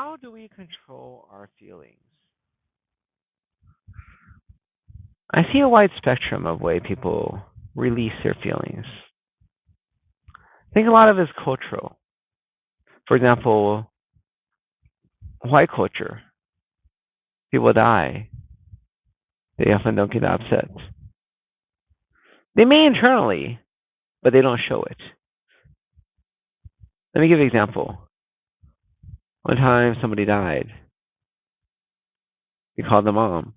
how do we control our feelings? I see a wide spectrum of way people release their feelings. I think a lot of it is cultural. For example, white culture, people die. They often don't get upset. They may internally, but they don't show it. Let me give you an example. One time somebody died. We called the mom.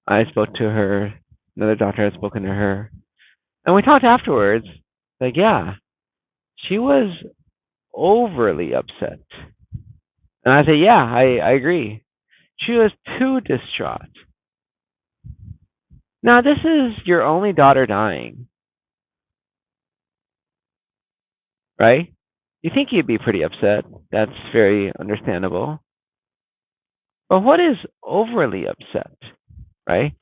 I spoke to her. Another doctor had spoken to her. And we talked afterwards. Like, yeah, she was overly upset. And I said, yeah, I agree. She was too distraught. Now, this is your only daughter dying, right? You think you'd be pretty upset. That's very understandable. But what is overly upset, right?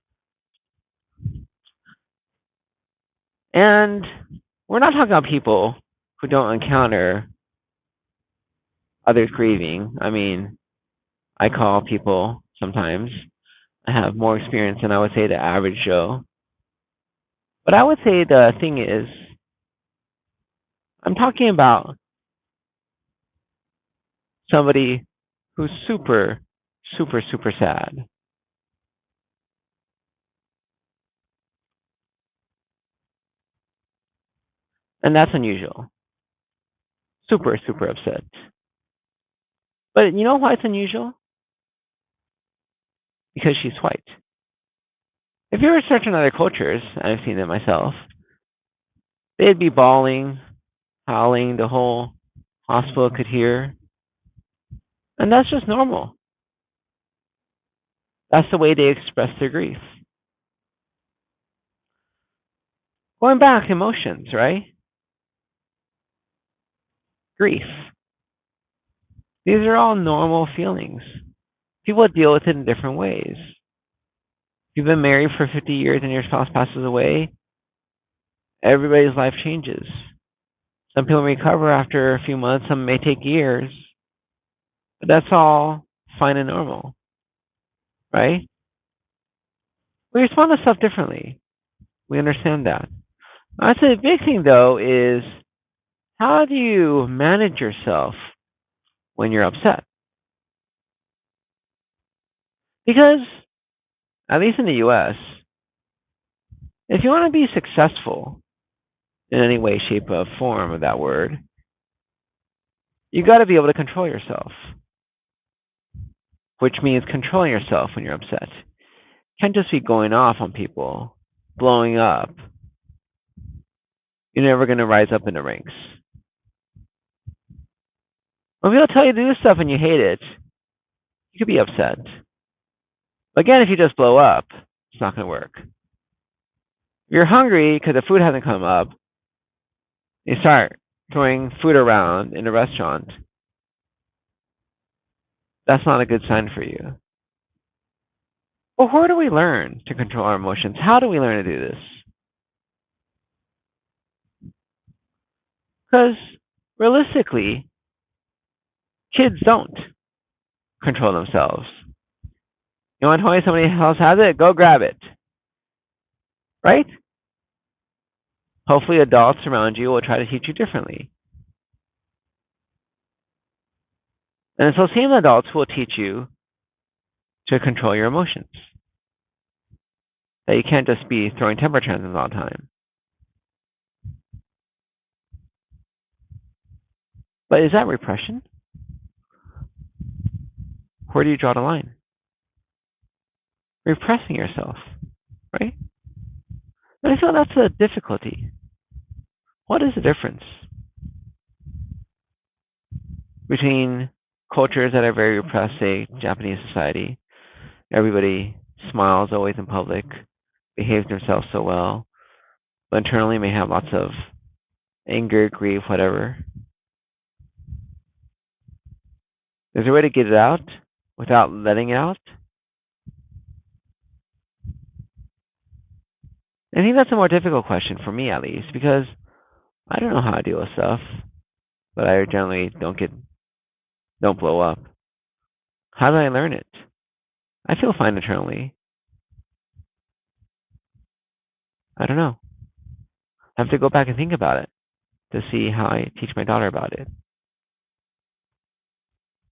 And we're not talking about people who don't encounter others grieving. I mean, I call people sometimes. I have more experience than I would say the average Joe. But I would say the thing is, I'm talking about somebody who's super, super, super sad. And that's unusual. Super, super upset. But you know why it's unusual? Because she's white. If you were searching other cultures, I've seen it myself, they'd be bawling, howling, the whole hospital could hear. And that's just normal. That's the way they express their grief. Going back, emotions, right? Grief. These are all normal feelings. People deal with it in different ways. If you've been married for 50 years and your spouse passes away, everybody's life changes. Some people recover after a few months, some may take years, but that's all fine and normal, right? We respond to stuff differently. We understand that. I'd say the big thing, though, is how do you manage yourself when you're upset? Because, at least in the US, if you want to be successful in any way, shape, or form of that word, you got to be able to control yourself, which means controlling yourself when you're upset. You can't just be going off on people, blowing up. You're never going to rise up in the ranks. When people tell you to do stuff and you hate it, you could be upset. But again, if you just blow up, it's not going to work. If you're hungry because the food hasn't come up, you start throwing food around in a restaurant. That's not a good sign for you. Well, where do we learn to control our emotions? How do we learn to do this? Because realistically, kids don't control themselves. You want to tell me somebody else has it? Go grab it. Right? Hopefully, adults around you will try to teach you differently. And it's those same adults who will teach you to control your emotions. That you can't just be throwing temper tantrums all the time. But is that repression? Where do you draw the line? Repressing yourself, right? And I feel that's a difficulty. What is the difference between cultures that are very repressed, say Japanese society? Everybody smiles always in public, behaves themselves so well, but internally may have lots of anger, grief, whatever. Is there a way to get it out without letting it out? I think that's a more difficult question for me, at least, because I don't know how to deal with stuff, but I generally don't blow up. How did I learn it? I feel fine internally. I don't know. I have to go back and think about it to see how I teach my daughter about it.